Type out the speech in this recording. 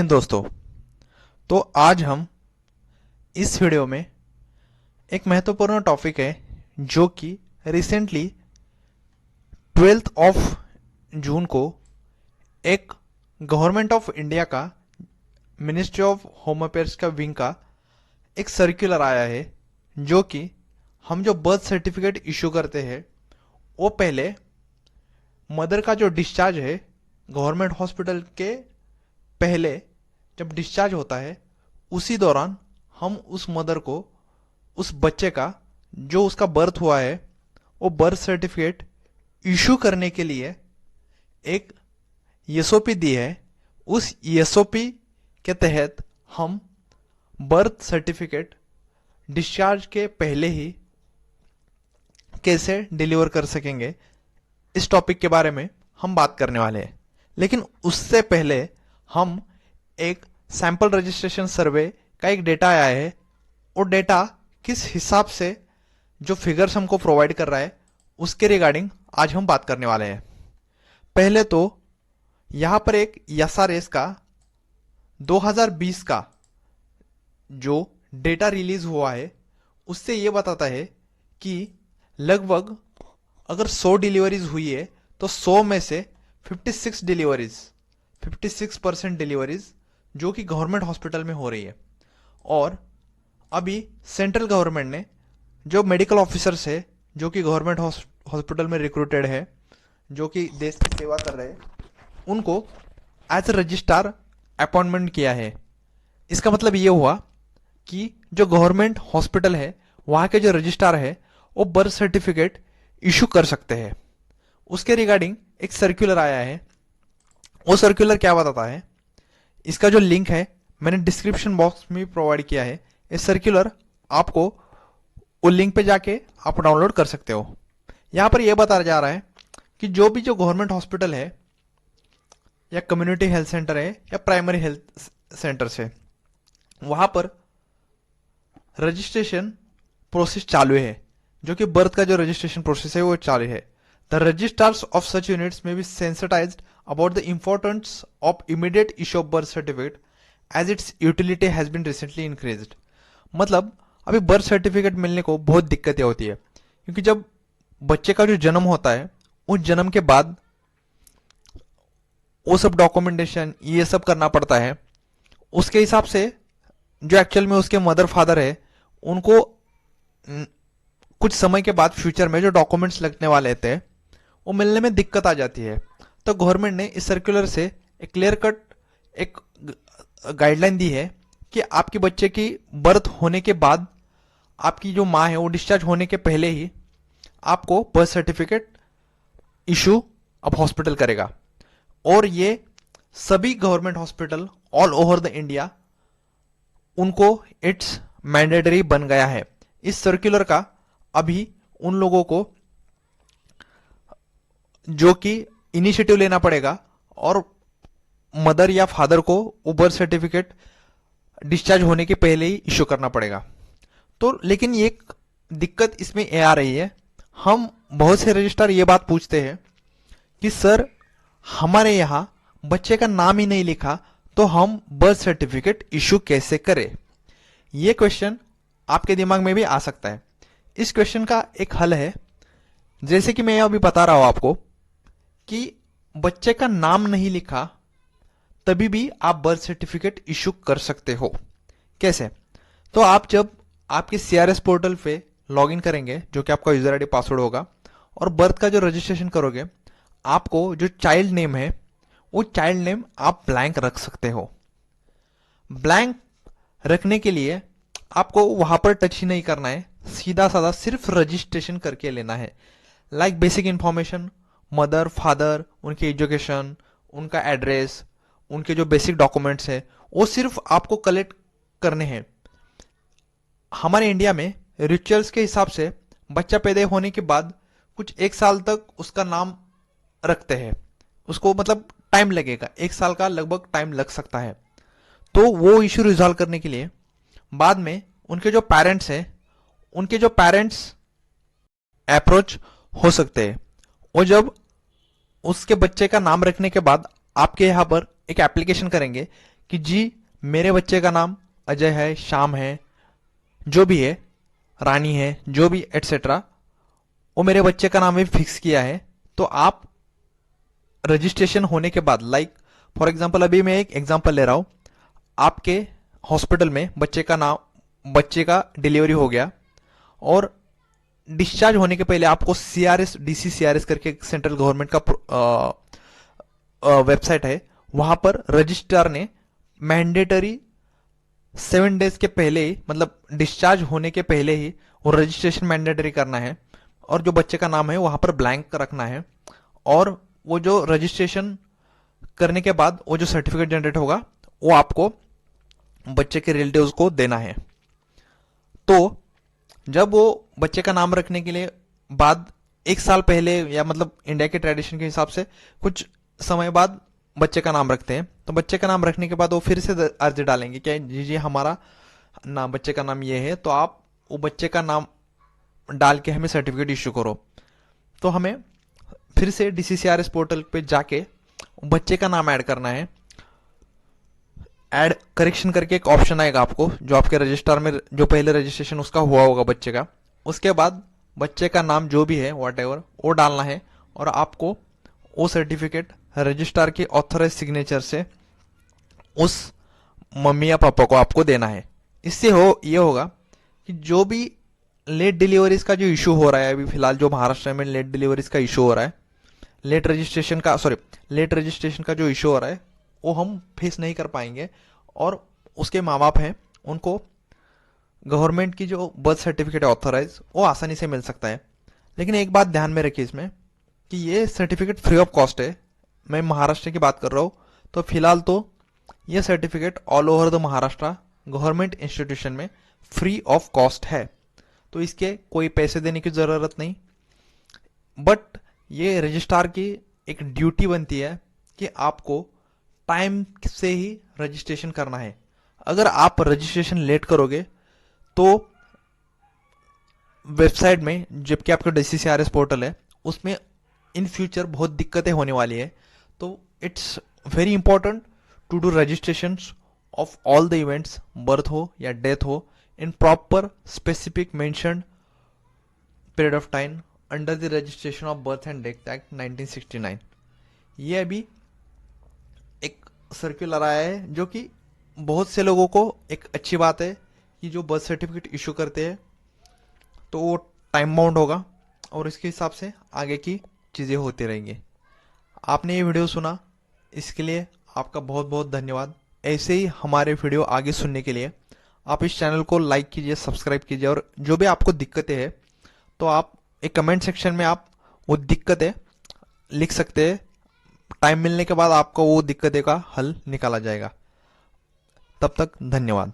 हिंद दोस्तों। तो आज हम इस वीडियो में एक महत्वपूर्ण टॉपिक है जो कि रिसेंटली 12 जून को एक गवर्नमेंट ऑफ इंडिया का मिनिस्ट्री ऑफ होम अफेयर्स का विंग का एक सर्कुलर आया है, जो कि हम जो बर्थ सर्टिफिकेट इशू करते हैं वो पहले मदर का जो डिस्चार्ज है गवर्नमेंट हॉस्पिटल के पहले जब डिस्चार्ज होता है उसी दौरान हम उस मदर को, उस बच्चे का जो उसका बर्थ हुआ है वो बर्थ सर्टिफिकेट इशू करने के लिए एक एसओपी दी है। उस एसओपी के तहत हम बर्थ सर्टिफिकेट डिस्चार्ज के पहले ही कैसे डिलीवर कर सकेंगे, इस टॉपिक के बारे में हम बात करने वाले हैं। लेकिन उससे पहले हम एक सैंपल रजिस्ट्रेशन सर्वे का एक डेटा आया है, वो डेटा किस हिसाब से जो फिगर्स हमको प्रोवाइड कर रहा है उसके रिगार्डिंग आज हम बात करने वाले हैं। पहले तो यहां पर एक एसआरएस का 2020 का जो डेटा रिलीज हुआ है उससे यह बताता है कि लगभग अगर 100 डिलीवरीज हुई है तो 100 में से 56 डिलीवरीज जो कि गवर्नमेंट हॉस्पिटल में हो रही है। और अभी सेंट्रल गवर्नमेंट ने जो मेडिकल ऑफिसर्स है जो कि गवर्नमेंट हॉस्पिटल में रिक्रूटेड है, जो कि देश की सेवा कर रहे हैं, उनको एज ए रजिस्ट्रार अपॉइंटमेंट किया है। इसका मतलब ये हुआ कि जो गवर्नमेंट हॉस्पिटल है वहां के जो रजिस्ट्रार है वो बर्थ सर्टिफिकेट इशू कर सकते हैं। उसके रिगार्डिंग एक सर्कुलर आया है। वो सर्कुलर क्या बताता है, इसका जो लिंक है मैंने डिस्क्रिप्शन बॉक्स में प्रोवाइड किया है। इस सर्कुलर आपको वो लिंक पे जाके आप डाउनलोड कर सकते हो। यहां पर यह बताया जा रहा है कि जो गवर्नमेंट हॉस्पिटल है या कम्युनिटी हेल्थ सेंटर है या प्राइमरी हेल्थ सेंटर है, वहां पर रजिस्ट्रेशन प्रोसेस चालू है, जो कि बर्थ का जो रजिस्ट्रेशन प्रोसेस है वो चालू है। The registrars of such units में be sensitized about the importance of immediate issue of birth certificate as its utility has been recently increased. मतलब अभी बर्थ सर्टिफिकेट मिलने को बहुत दिक्कतें होती है, क्योंकि जब बच्चे का जो जन्म होता है उस जन्म के बाद वो सब डॉक्यूमेंटेशन ये सब करना पड़ता है। उसके हिसाब से जो एक्चुअल में उसके मदर फादर है उनको कुछ समय के बाद फ्यूचर में जो डॉक्यूमेंट्स लगने वाले थे वो मिलने में दिक्कत आ जाती है। तो गवर्नमेंट ने इस सर्कुलर से एक क्लियर कट एक गाइडलाइन दी है कि आपके बच्चे की बर्थ होने के बाद आपकी जो माँ है वो डिस्चार्ज होने के पहले ही आपको बर्थ सर्टिफिकेट इशू अब हॉस्पिटल करेगा। और ये सभी government hospital all over the India उनको इट्स मैंडेटरी बन गया है। इस सर्कुलर का अभी उन लोगों को जो कि इनिशिएटिव लेना पड़ेगा और मदर या फादर को वो बर्थ सर्टिफिकेट डिस्चार्ज होने के पहले ही इशू करना पड़ेगा। तो लेकिन ये दिक्कत इसमें ये आ रही है, हम बहुत से रजिस्ट्रार ये बात पूछते हैं कि सर हमारे यहाँ बच्चे का नाम ही नहीं लिखा तो हम बर्थ सर्टिफिकेट इशू कैसे करें। ये क्वेश्चन आपके दिमाग में भी आ सकता है। इस क्वेश्चन का एक हल है, जैसे कि मैं अभी बता रहा हूं आपको कि बच्चे का नाम नहीं लिखा तभी भी आप बर्थ सर्टिफिकेट इशू कर सकते हो। कैसे? तो आप जब आपके सीआरएस पोर्टल पे लॉगिन करेंगे, जो कि आपका यूजर आईडी पासवर्ड होगा, और बर्थ का जो रजिस्ट्रेशन करोगे, आपको जो चाइल्ड नेम है वो चाइल्ड नेम आप ब्लैंक रख सकते हो। ब्लैंक रखने के लिए आपको वहां पर टच ही नहीं करना है, सीधा साधा सिर्फ रजिस्ट्रेशन करके लेना है। Like basic information, mother father, उनकी एजुकेशन, उनका एड्रेस, उनके जो बेसिक डॉक्यूमेंट्स है वो सिर्फ आपको कलेक्ट करने हैं। हमारे इंडिया में रिचुअल्स के हिसाब से बच्चा पैदा होने के बाद कुछ 1 साल तक उसका नाम रखते हैं। उसको मतलब टाइम लगेगा, 1 साल का लगभग टाइम लग सकता है। तो वो इश्यू रिजॉल्व करने के लिए बाद में उनके जो पेरेंट्स हैं, उनके जो पेरेंट्स अप्रोच हो सकते हैं। वो जब उसके बच्चे का नाम रखने के बाद आपके यहाँ पर एक एप्लीकेशन करेंगे कि जी मेरे बच्चे का नाम अजय है, श्याम है, जो भी है, रानी है, जो भी एटसेट्रा, वो मेरे बच्चे का नाम भी फिक्स किया है। तो आप रजिस्ट्रेशन होने के बाद, लाइक फॉर एग्जांपल अभी मैं एक एग्जांपल ले रहा हूं, आपके हॉस्पिटल में बच्चे का डिलीवरी हो गया और डिस्चार्ज होने के पहले आपको सीआरएस, डीसी सीआरएस करके एक सेंट्रल गवर्नमेंट का वेबसाइट है, वहां पर रजिस्ट्रार ने मैंडेटरी 7 डेज के पहले ही, मतलब डिस्चार्ज होने के पहले ही वो रजिस्ट्रेशन मैंडेटरी करना है और जो बच्चे का नाम है वहां पर ब्लैंक रखना है। और वो जो रजिस्ट्रेशन करने के बाद वो जो सर्टिफिकेट जनरेट होगा वो आपको बच्चे के रिलेटिव्स को देना है। तो जब वो बच्चे का नाम रखने के लिए बाद 1 साल पहले, या मतलब इंडिया के ट्रेडिशन के हिसाब से कुछ समय बाद बच्चे का नाम रखते हैं, तो बच्चे का नाम रखने के बाद वो फिर से अर्जी डालेंगे कि जी जी हमारा नाम, बच्चे का नाम ये है, तो आप वो बच्चे का नाम डाल के हमें सर्टिफिकेट इश्यू करो। तो हमें फिर से डीसीसीआरएस पोर्टल पे जाके बच्चे का नाम ऐड करना है। ऐड करेक्शन करके एक ऑप्शन आएगा आपको, जो आपके रजिस्टर में जो पहले रजिस्ट्रेशन उसका हुआ होगा बच्चे का, उसके बाद बच्चे का नाम जो भी है वॉट एवर वो डालना है और आपको वो सर्टिफिकेट रजिस्ट्रार की ऑथराइज सिग्नेचर से उस मम्मी या पापा को आपको देना है। इससे ये होगा कि जो भी लेट डिलीवरीज का जो इशू हो रहा है अभी फिलहाल, जो महाराष्ट्र में लेट डिलीवरीज का इशू हो रहा है, लेट रजिस्ट्रेशन का जो इशू हो रहा है वो हम फेस नहीं कर पाएंगे और उसके माँ बाप हैं उनको गवर्नमेंट की जो बर्थ सर्टिफिकेट है ऑथराइज वो आसानी से मिल सकता है। लेकिन एक बात ध्यान में रखिए इसमें कि ये सर्टिफिकेट फ्री ऑफ कॉस्ट है। मैं महाराष्ट्र की बात कर रहा हूँ, तो फिलहाल तो ये certificate all over the Maharashtra government institution में फ्री ऑफ कॉस्ट है, तो इसके कोई पैसे देने की ज़रूरत नहीं। बट ये रजिस्ट्रार की एक ड्यूटी बनती है कि आपको टाइम से ही रजिस्ट्रेशन करना है। अगर आप रजिस्ट्रेशन लेट करोगे तो वेबसाइट में, जबकि आपका डीसीसीआरएस पोर्टल है, उसमें इन फ्यूचर बहुत दिक्कतें होने वाली है। तो it's very important to do registration of all the events, birth हो या डेथ हो, in proper specific mentioned period of time under the registration of birth and death act 1969। ये अभी एक सर्कुलर आया है जो कि बहुत से लोगों को एक अच्छी बात है कि जो बर्थ सर्टिफिकेट इशू करते हैं तो वो टाइम बाउंड होगा और इसके हिसाब से आगे की चीज़ें होती रहेंगी। आपने ये वीडियो सुना, इसके लिए आपका बहुत बहुत धन्यवाद। ऐसे ही हमारे वीडियो आगे सुनने के लिए आप इस चैनल को लाइक कीजिए, सब्सक्राइब कीजिए, और जो भी आपको दिक्कतें हैं तो आप एक कमेंट सेक्शन में आप वो दिक्कतें लिख सकते हैं। टाइम मिलने के बाद आपको वो दिक्कतें का हल निकाला जाएगा। तब तक धन्यवाद।